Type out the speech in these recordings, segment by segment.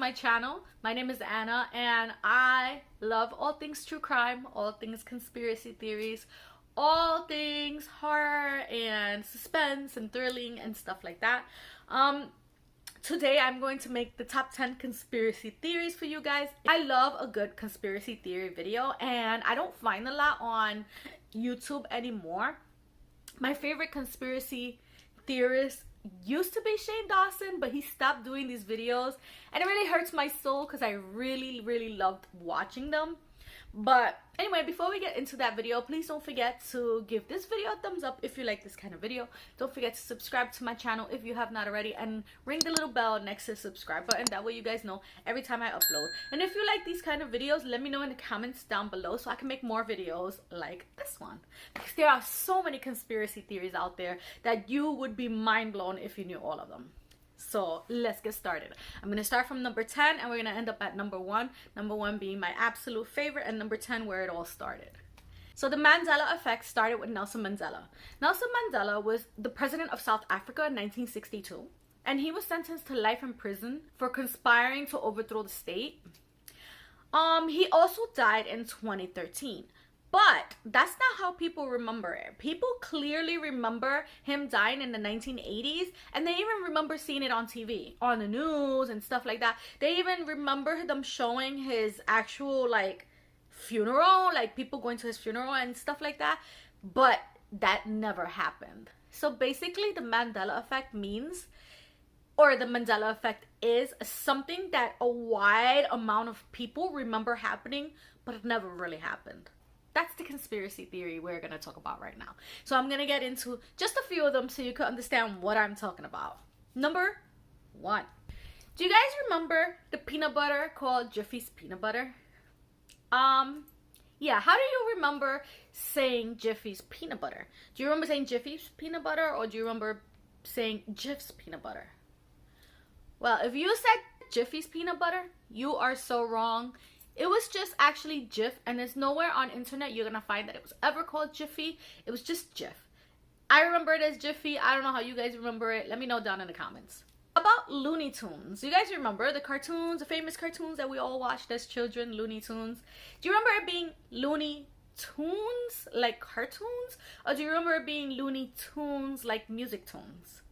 my channel. My name is Anna and I love all things true crime, all things conspiracy theories, all things horror and suspense and thrilling and stuff like that. Today I'm going to make the top 10 conspiracy theories for you guys. I love a good conspiracy theory video and I don't find a lot on YouTube anymore. My favorite conspiracy theorist used to be Shane Dawson, but he stopped doing these videos and it really hurts my soul because I really loved watching them. But anyway, before we get into that video, please don't forget to give this video a thumbs up if you like this kind of video. Don't forget to subscribe to my channel if you have not already, and ring the little bell next to the subscribe button. That way you guys know every time I upload. And if you like these kind of videos, let me know in the comments down below so I can make more videos like this one, because there are so many conspiracy theories out there that you would be mind blown if you knew all of them. So let's get started. I'm going to start from number 10 and we're going to end up at number 1. Number 1 being my absolute favorite and number 10 where it all started. So the Mandela Effect started with Nelson Mandela. Nelson Mandela was the president of South Africa in 1962 and he was sentenced to life in prison for conspiring to overthrow the state. He also died in 2013. But that's not how people remember it. People clearly remember him dying in the 1980s, and they even remember seeing it on TV, on the news and stuff like that. They even remember them showing his actual, like, funeral, like people going to his funeral and stuff like that. But that never happened. So basically, the Mandela Effect means, or the Mandela Effect is something that a wide amount of people remember happening, but it never really happened. That's the conspiracy theory we're going to talk about right now. So I'm going to get into just a few of them so you can understand what I'm talking about. Number 1. Do you guys remember the peanut butter called Jiffy's peanut butter? Yeah, how do you remember saying Jiffy's peanut butter? Do you remember saying Jiffy's peanut butter, or do you remember saying Jif's peanut butter? Well, if you said Jiffy's peanut butter, you are so wrong. It was just actually Jif, and there's nowhere on internet you're gonna find that it was ever called Jiffy. It was just Jif. I remember it as Jiffy. I don't know how you guys remember it. Let me know down in the comments. About Looney Tunes. You guys remember the cartoons, the famous cartoons that we all watched as children, Looney Tunes? Do you remember it being Looney Tunes, like cartoons? Or do you remember it being Looney Tunes, like music tunes?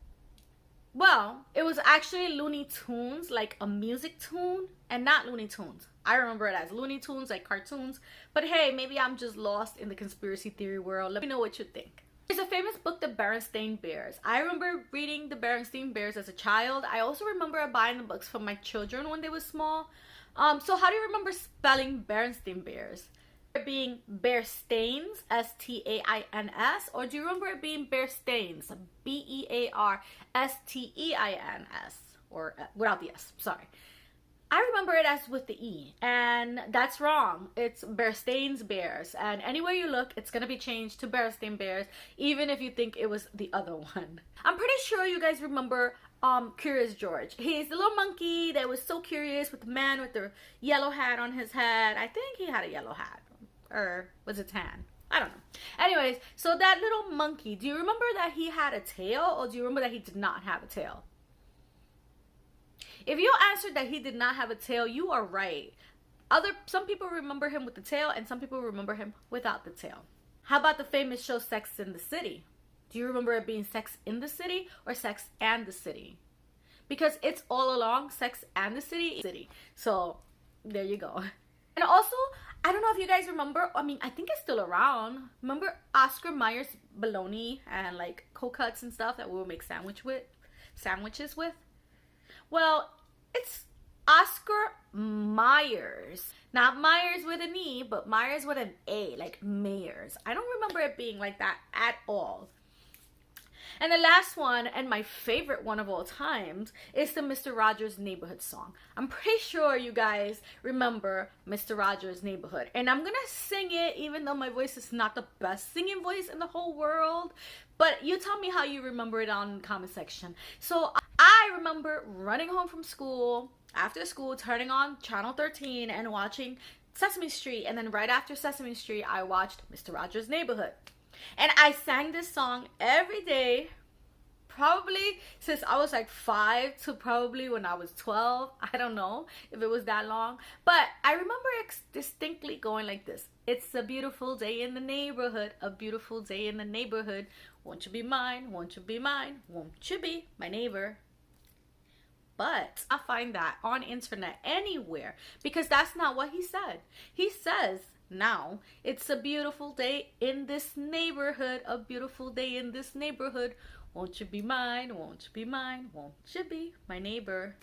Well, it was actually Looney Tunes, like a music tune, and not Looney Tunes. I remember it as Looney Tunes, like cartoons. But hey, maybe I'm just lost in the conspiracy theory world. Let me know what you think. There's a famous book, The Berenstain Bears. I remember reading The Berenstain Bears as a child. I also remember buying the books for my children when they were small. So how do you remember spelling Berenstain Bears? It being Bear Stains, S-T-A-I-N-S, or do you remember it being Bear Stains, B-E-A-R-S-T-E-I-N-S, or without the S, sorry. I remember it as with the E, and that's wrong. It's Berenstain Bears, and anywhere you look, it's gonna be changed to Berenstain Bears, even if you think it was the other one. I'm pretty sure you guys remember Curious George. He's the little monkey that was so curious with the man with the yellow hat on his head. I think he had a yellow hat. Or was it tan? I don't know. Anyways, so that little monkey, do you remember that he had a tail, or do you remember that he did not have a tail? If you answered that he did not have a tail, you are right. Some people remember him with the tail, and some people remember him without the tail. How about the famous show Sex and the City? Do you remember it being Sex in the City or Sex and the City? Because it's all along Sex and the City. So there you go. And also, I don't know if you guys remember, I mean, I think it's still around. Remember Oscar Mayer's bologna and like cold cuts and stuff that we would make sandwiches with? Well, it's Oscar Myers. Not Myers with an E, but Myers with an A, like Mayers. I don't remember it being like that at all. And the last one, and my favorite one of all times, is the Mr. Rogers' Neighborhood song. I'm pretty sure you guys remember Mr. Rogers' Neighborhood. And I'm gonna sing it, even though my voice is not the best singing voice in the whole world. But you tell me how you remember it down in the comment section. So I remember running home from school, after school, turning on Channel 13 and watching Sesame Street. And then right after Sesame Street, I watched Mr. Rogers' Neighborhood. And I sang this song every day, probably since I was like 5 to probably when I was 12. I don't know if it was that long, but I remember distinctly going like this: it's a beautiful day in the neighborhood, a beautiful day in the neighborhood. Won't you be mine? Won't you be mine? Won't you be my neighbor? But I find that on internet anywhere, because that's not what he said. He says, now, it's a beautiful day in this neighborhood, a beautiful day in this neighborhood. Won't you be mine? Won't you be mine? Won't you be my neighbor?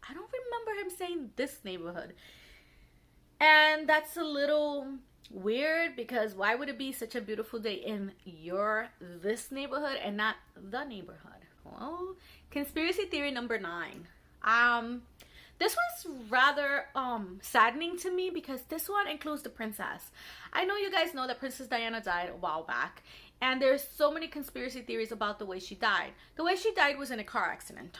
I don't remember him saying this neighborhood. And that's a little weird, because why would it be such a beautiful day in this neighborhood and not the neighborhood? Well, conspiracy theory number 9. This one's rather saddening to me, because this one includes the princess. I know you guys know that Princess Diana died a while back, and there's so many conspiracy theories about the way she died. The way she died was in a car accident.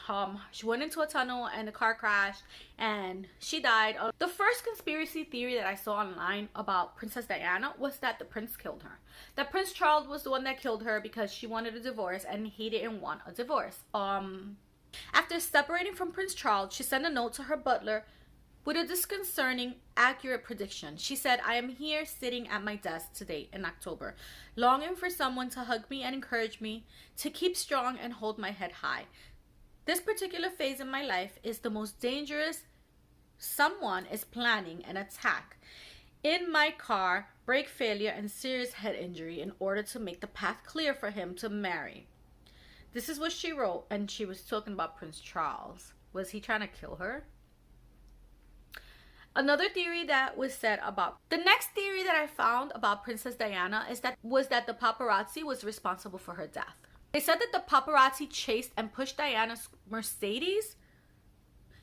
She went into a tunnel and the car crashed and she died. The first conspiracy theory that I saw online about Princess Diana was that the prince killed her. That Prince Charles was the one that killed her because she wanted a divorce and he didn't want a divorce. After separating from Prince Charles, she sent a note to her butler with a disconcerting, accurate prediction. She said, "I am here sitting at my desk today in October, longing for someone to hug me and encourage me to keep strong and hold my head high. This particular phase in my life is the most dangerous. Someone is planning an attack in my car, brake failure, and serious head injury in order to make the path clear for him to marry." This is what she wrote, and she was talking about Prince Charles. Was he trying to kill her? Another theory that was said about... The next theory that I found about Princess Diana was that the paparazzi was responsible for her death. They said that the paparazzi chased and pushed Diana's Mercedes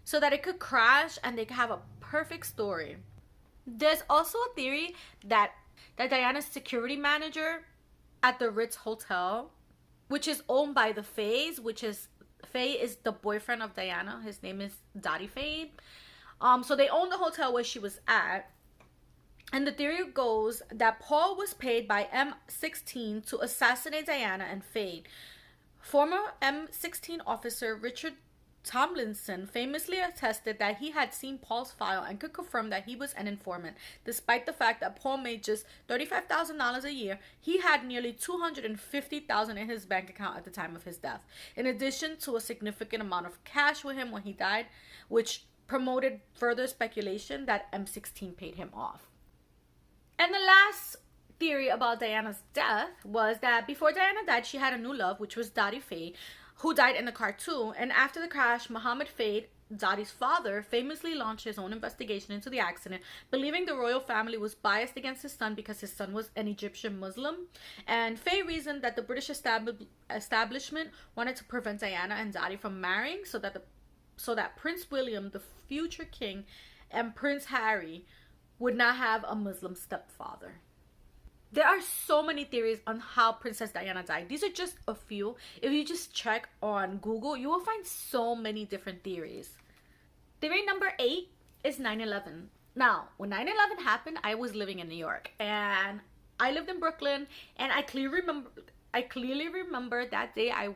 so that it could crash and they could have a perfect story. There's also a theory that Diana's security manager at the Ritz Hotel, which is owned by the Fays, Faye is the boyfriend of Diana. His name is Dottie Faye. So they own the hotel where she was at. And the theory goes that Paul was paid by M16 to assassinate Diana and Faye. Former M16 officer Richard Tomlinson famously attested that he had seen Paul's file and could confirm that he was an informant. Despite the fact that Paul made just $35,000 a year, he had nearly $250,000 in his bank account at the time of his death, in addition to a significant amount of cash with him when he died, which promoted further speculation that M16 paid him off. And the last theory about Diana's death was that before Diana died, she had a new love, which was Dottie Faye, who died in the car too. And after the crash, Mohammed Faye, Dottie's father, famously launched his own investigation into the accident, believing the royal family was biased against his son because his son was an Egyptian Muslim. And Faye reasoned that the British establishment wanted to prevent Diana and Dottie from marrying so that Prince William, the future king, and Prince Harry would not have a Muslim stepfather. There are so many theories on how Princess Diana died. These are just a few. If you just check on Google, you will find so many different theories. Theory number 8 is 9/11. Now, when 9/11 happened, I was living in New York, and I lived in Brooklyn, and I clearly remember that day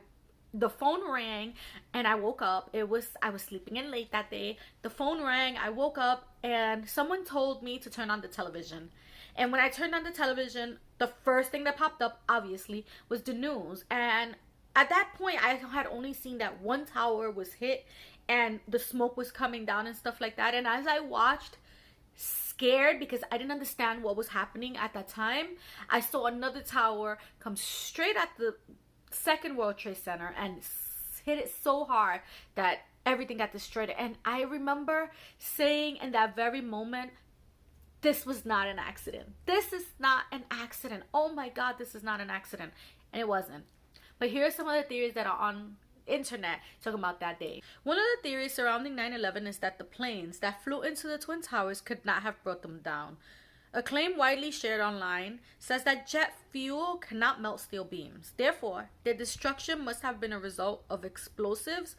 the phone rang and I woke up. I was sleeping in late that day. The phone rang, I woke up, and someone told me to turn on the television. And when I turned on the television, the first thing that popped up, obviously, was the news. And at that point, I had only seen that one tower was hit and the smoke was coming down and stuff like that. And as I watched, scared because I didn't understand what was happening at that time, I saw another tower come straight at the second World Trade Center and hit it so hard that everything got destroyed. And I remember saying in that very moment, this was not an accident. This is not an accident. Oh my God, this is not an accident. And it wasn't. But here are some of the theories that are on internet talking about that day. One of the theories surrounding 9/11 is that the planes that flew into the Twin Towers could not have brought them down. A claim widely shared online says that jet fuel cannot melt steel beams. Therefore, their destruction must have been a result of explosives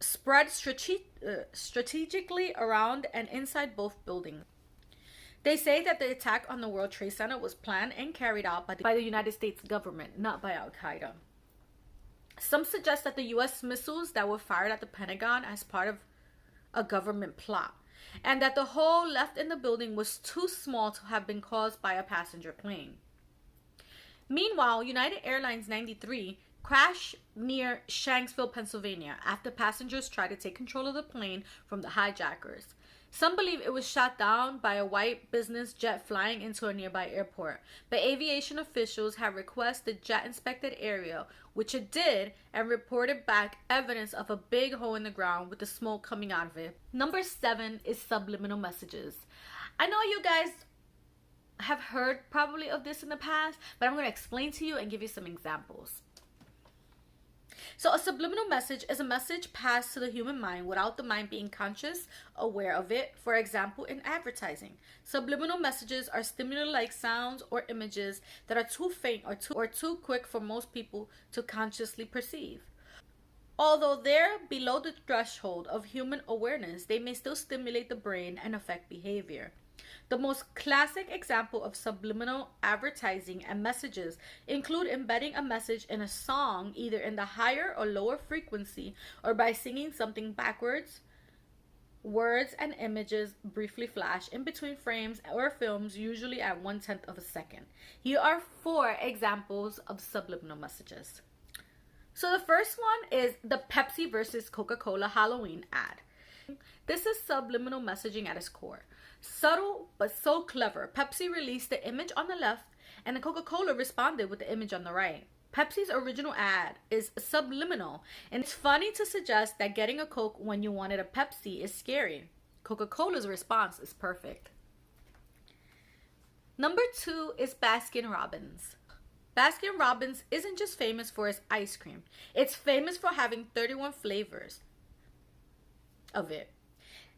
spread strategically around and inside both buildings. They say that the attack on the World Trade Center was planned and carried out by the United States government, not by Al-Qaeda. Some suggest that the US missiles that were fired at the Pentagon as part of a government plot, and that the hole left in the building was too small to have been caused by a passenger plane. Meanwhile, United Airlines 93 crashed near Shanksville, Pennsylvania, after passengers tried to take control of the plane from the hijackers. Some believe it was shot down by a white business jet flying into a nearby airport, but aviation officials have requested the jet inspected area, which it did, and reported back evidence of a big hole in the ground with the smoke coming out of it. Number 7 is subliminal messages. I know you guys have heard probably of this in the past, but I'm going to explain to you and give you some examples. So a subliminal message is a message passed to the human mind without the mind being conscious, aware of it. For example, in advertising, subliminal messages are stimuli-like sounds or images that are too faint or too quick for most people to consciously perceive. Although they're below the threshold of human awareness, they may still stimulate the brain and affect behavior. The most classic example of subliminal advertising and messages include embedding a message in a song, either in the higher or lower frequency, or by singing something backwards. Words and images briefly flash in between frames or films, usually at 1/10 of a second. Here are 4 examples of subliminal messages. So the first one is the Pepsi versus Coca-Cola Halloween ad. This is subliminal messaging at its core. Subtle but so clever, Pepsi released the image on the left and the Coca-Cola responded with the image on the right. Pepsi's original ad is subliminal, and it's funny to suggest that getting a Coke when you wanted a Pepsi is scary. Coca-Cola's response is perfect. Number 2 is Baskin-Robbins. Baskin-Robbins isn't just famous for its ice cream. It's famous for having 31 flavors of it.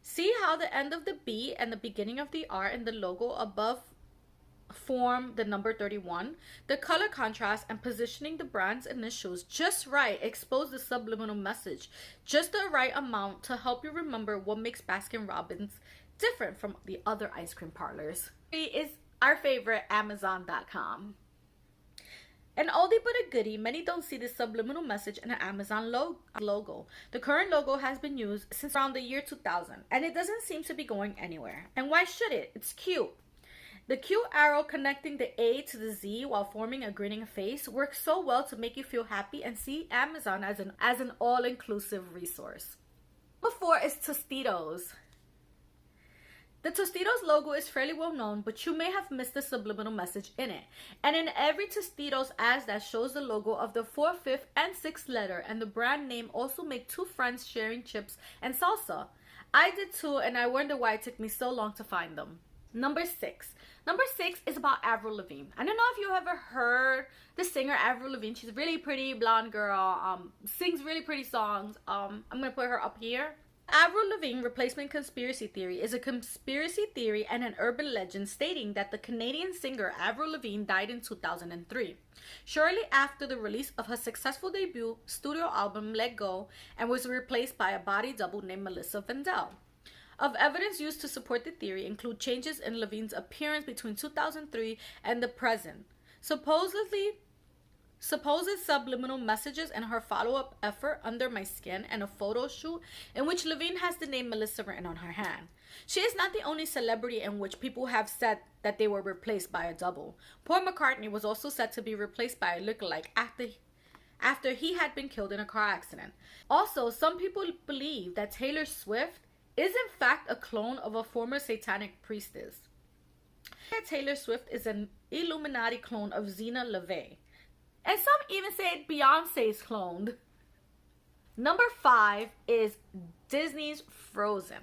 See how the end of the B and the beginning of the R in the logo above form the number 31? The color contrast and positioning the brand's initials just right expose the subliminal message just the right amount to help you remember what makes Baskin-Robbins different from the other ice cream parlors. 3 is our favorite, Amazon.com. An oldie but a goodie, many don't see the subliminal message in an Amazon logo. The current logo has been used since around the year 2000, and it doesn't seem to be going anywhere. And why should it? It's cute. The cute arrow connecting the A to the Z while forming a grinning face works so well to make you feel happy and see Amazon as an all-inclusive resource. Number 4 is Tostitos. The Tostitos logo is fairly well known, but you may have missed the subliminal message in it. And in every Tostitos ad that shows the logo of the 4th, 5th, and 6th letter and the brand name also make 2 friends sharing chips and salsa. I did too, and I wonder why it took me so long to find them. Number 6. Number 6 is about Avril Lavigne. I don't know if you ever heard the singer Avril Lavigne. She's a really pretty blonde girl, sings really pretty songs. I'm going to put her up here. Avril Lavigne replacement conspiracy theory is a conspiracy theory and an urban legend stating that the Canadian singer Avril Lavigne died in 2003, shortly after the release of her successful debut studio album Let Go, and was replaced by a body double named Melissa Vandell. Of evidence used to support the theory include changes in Lavigne's appearance between 2003 and the present. Supposed subliminal messages in her follow-up effort Under My Skin, and a photo shoot in which Lavigne has the name Melissa written on her hand. She is not the only celebrity in which people have said that they were replaced by a double. Paul McCartney was also said to be replaced by a lookalike after he had been killed in a car accident. Also, some people believe that Taylor Swift is in fact a clone of a former satanic priestess. Taylor Swift is an Illuminati clone of Zena LeVay. And some even say Beyonce's cloned. Number 5 is Disney's Frozen.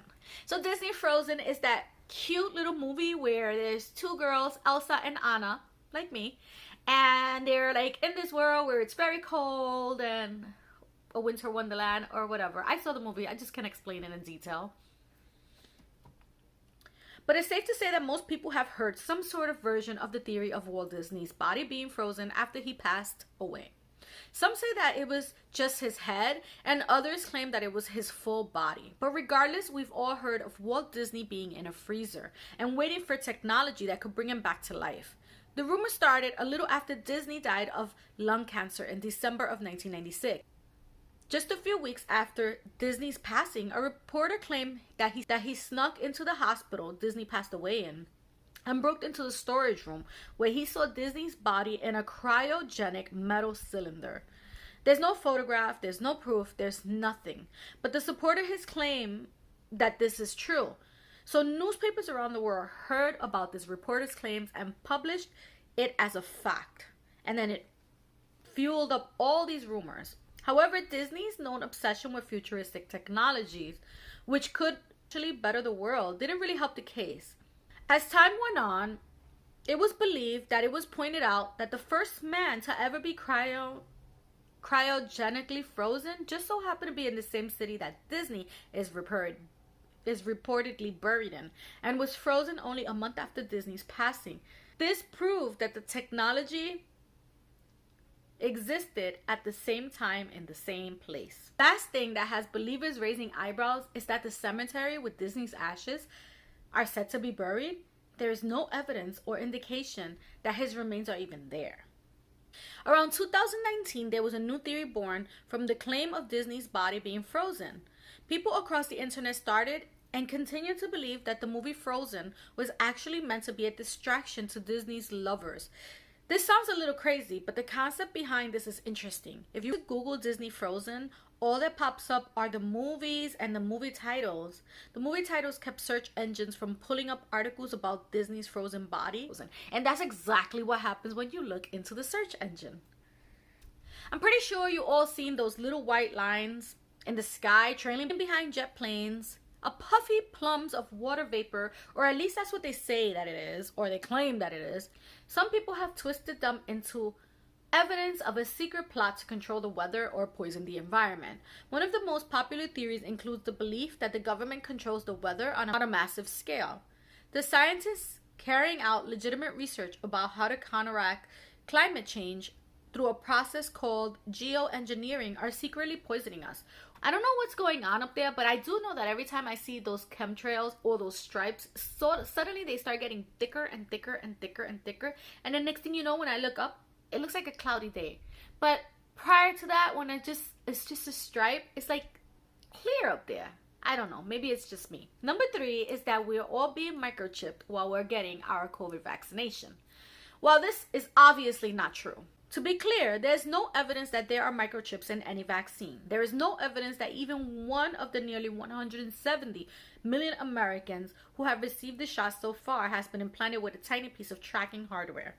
So Disney Frozen is that cute little movie where there's 2 girls, Elsa and Anna, like me, and they're like in this world where it's very cold and a winter wonderland or whatever. I saw the movie, I just can't explain it in detail. But it's safe to say that most people have heard some sort of version of the theory of Walt Disney's body being frozen after he passed away. Some say that it was just his head, and others claim that it was his full body. But regardless, we've all heard of Walt Disney being in a freezer and waiting for technology that could bring him back to life. The rumor started a little after Disney died of lung cancer in December of 1996. Just a few weeks after Disney's passing, a reporter claimed that he snuck into the hospital Disney passed away in and broke into the storage room where he saw Disney's body in a cryogenic metal cylinder. There's no photograph, there's no proof, there's nothing. But the supporter has claimed that this is true. So newspapers around the world heard about this reporter's claims and published it as a fact. And then it fueled up all these rumors. However, Disney's known obsession with futuristic technologies, which could actually better the world, didn't really help the case. As time went on, it was believed that it was pointed out that the first man to ever be cryogenically frozen just so happened to be in the same city that Disney is reportedly buried in, and was frozen only a month after Disney's passing. This proved that the technology existed at the same time in the same place. Last thing that has believers raising eyebrows is that the cemetery with Disney's ashes are said to be buried. There is no evidence or indication that his remains are even there. Around 2019, there was a new theory born from the claim of Disney's body being frozen. People across the internet started and continue to believe that the movie Frozen was actually meant to be a distraction to Disney's lovers. This sounds a little crazy, but the concept behind this is interesting. If you Google Disney Frozen, all that pops up are the movies and the movie titles. The movie titles kept search engines from pulling up articles about Disney's frozen body. And that's exactly what happens when you look into the search engine. I'm pretty sure you all seen those little white lines in the sky trailing behind jet planes. A puffy plumes of water vapor, or at least that's what they say that it is, or they claim that it is. Some people have twisted them into evidence of a secret plot to control the weather or poison the environment. One of the most popular theories includes the belief that the government controls the weather on a massive scale. The scientists carrying out legitimate research about how to counteract climate change through a process called geoengineering are secretly poisoning us. I don't know what's going on up there, but I do know that every time I see those chemtrails or those stripes, suddenly they start getting thicker and thicker and thicker and thicker. And the next thing you know, when I look up, it looks like a cloudy day. But prior to that, when it's just a stripe, it's like clear up there. I don't know. Maybe it's just me. Number 3 is that we're all being microchipped while we're getting our COVID vaccination. While this is obviously not true. To be clear, there's no evidence that there are microchips in any vaccine. There is no evidence that even one of the nearly 170 million Americans who have received the shot so far has been implanted with a tiny piece of tracking hardware.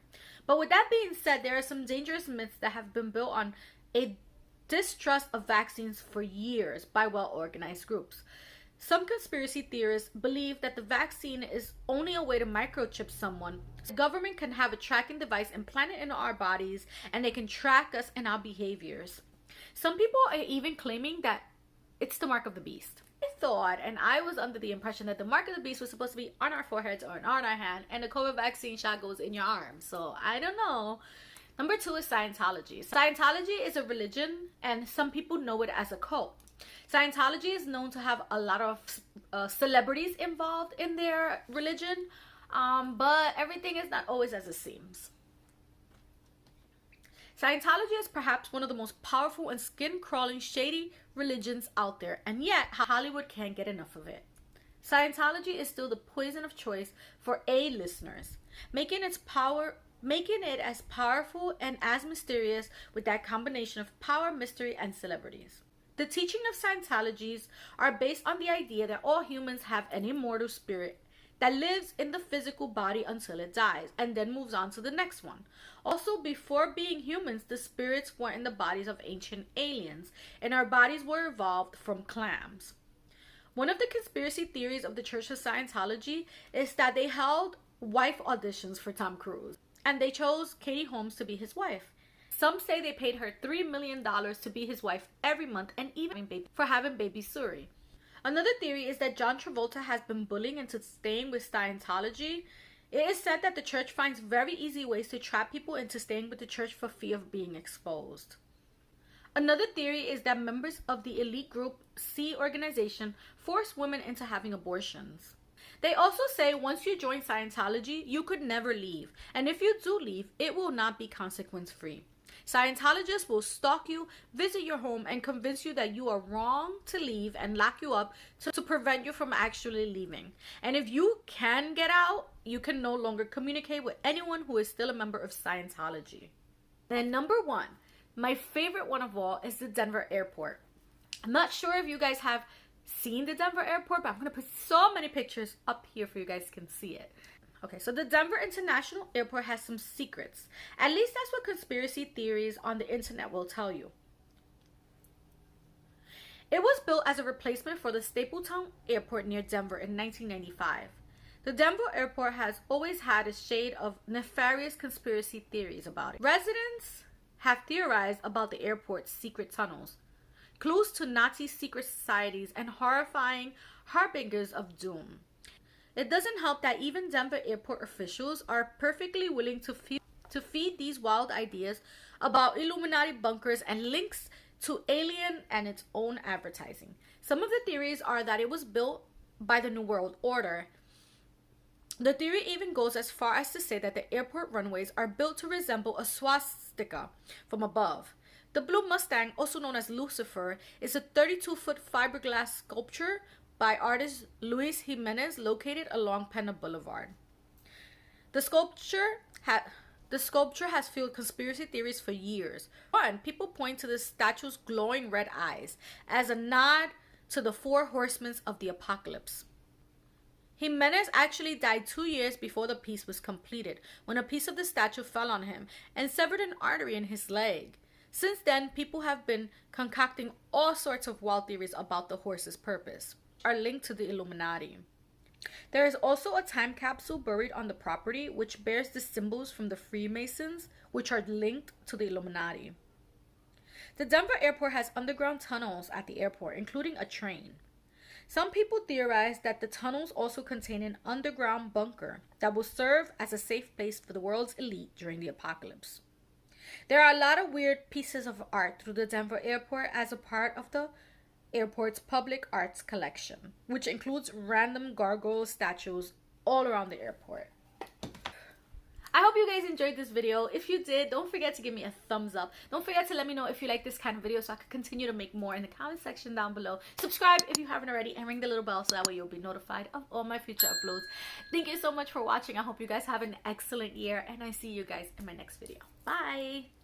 But with that being said, there are some dangerous myths that have been built on a distrust of vaccines for years by well-organized groups. Some conspiracy theorists believe that the vaccine is only a way to microchip someone. The government can have a tracking device implanted in our bodies and they can track us and our behaviors. Some people are even claiming that it's the mark of the beast. I thought, and I was under the impression that the mark of the beast was supposed to be on our foreheads or on our hand, and the COVID vaccine shot goes in your arm. So I don't know. Number 2 is Scientology. Scientology is a religion and some people know it as a cult. Scientology is known to have a lot of celebrities involved in their religion, but everything is not always as it seems. Scientology is perhaps one of the most powerful and skin-crawling, shady religions out there, and yet Hollywood can't get enough of it. Scientology is still the poison of choice for A-listeners, making it as powerful and as mysterious with that combination of power, mystery, and celebrities. The teaching of Scientologies are based on the idea that all humans have an immortal spirit that lives in the physical body until it dies and then moves on to the next one. Also, before being humans, the spirits were in the bodies of ancient aliens, and our bodies were evolved from clams. One of the conspiracy theories of the Church of Scientology is that they held wife auditions for Tom Cruise, and they chose Katie Holmes to be his wife. Some say they paid her $3 million to be his wife every month, and even for having baby Suri. Another theory is that John Travolta has been bullying into staying with Scientology. It is said that the church finds very easy ways to trap people into staying with the church for fear of being exposed. Another theory is that members of the elite group C organization force women into having abortions. They also say once you join Scientology, you could never leave. And if you do leave, it will not be consequence free. Scientologists will stalk you, visit your home, and convince you that you are wrong to leave and lock you up to prevent you from actually leaving. And if you can get out, you can no longer communicate with anyone who is still a member of Scientology. And number 1, my favorite one of all, is the Denver airport. I'm not sure if you guys have seen the Denver airport, but I'm going to put so many pictures up here for you guys can see it. Okay, so the Denver International Airport has some secrets. At least that's what conspiracy theories on the internet will tell you. It was built as a replacement for the Stapleton Airport near Denver in 1995. The Denver airport has always had a shade of nefarious conspiracy theories about it. Residents have theorized about the airport's secret tunnels, clues to Nazi secret societies, and horrifying harbingers of doom. It doesn't help that even Denver airport officials are perfectly willing to feed these wild ideas about Illuminati bunkers and links to alien and its own advertising. Some of the theories are that it was built by the New World Order. The theory even goes as far as to say that the airport runways are built to resemble a swastika from above. The Blue Mustang, also known as Lucifer, is a 32-foot fiberglass sculpture by artist Luis Jimenez located along Pena Boulevard. The sculpture has fueled conspiracy theories for years. One, people point to the statue's glowing red eyes as a nod to the 4 horsemen of the apocalypse. Jimenez actually died 2 years before the piece was completed, when a piece of the statue fell on him and severed an artery in his leg. Since then, people have been concocting all sorts of wild theories about the horse's purpose, are linked to the Illuminati. There is also a time capsule buried on the property which bears the symbols from the Freemasons, which are linked to the Illuminati. The Denver airport has underground tunnels at the airport, including a train. Some people theorize that the tunnels also contain an underground bunker that will serve as a safe place for the world's elite during the apocalypse. There are a lot of weird pieces of art through the Denver airport as a part of the airport's public arts collection, which includes random gargoyle statues all around the airport. I hope you guys enjoyed this video. If you did, don't forget to give me a thumbs up. Don't forget to let me know if you like this kind of video so I can continue to make more in the comment section down below. Subscribe if you haven't already and ring the little bell so that way you'll be notified of all my future uploads. Thank you so much for watching. I hope you guys have an excellent year and I see you guys in my next video. Bye!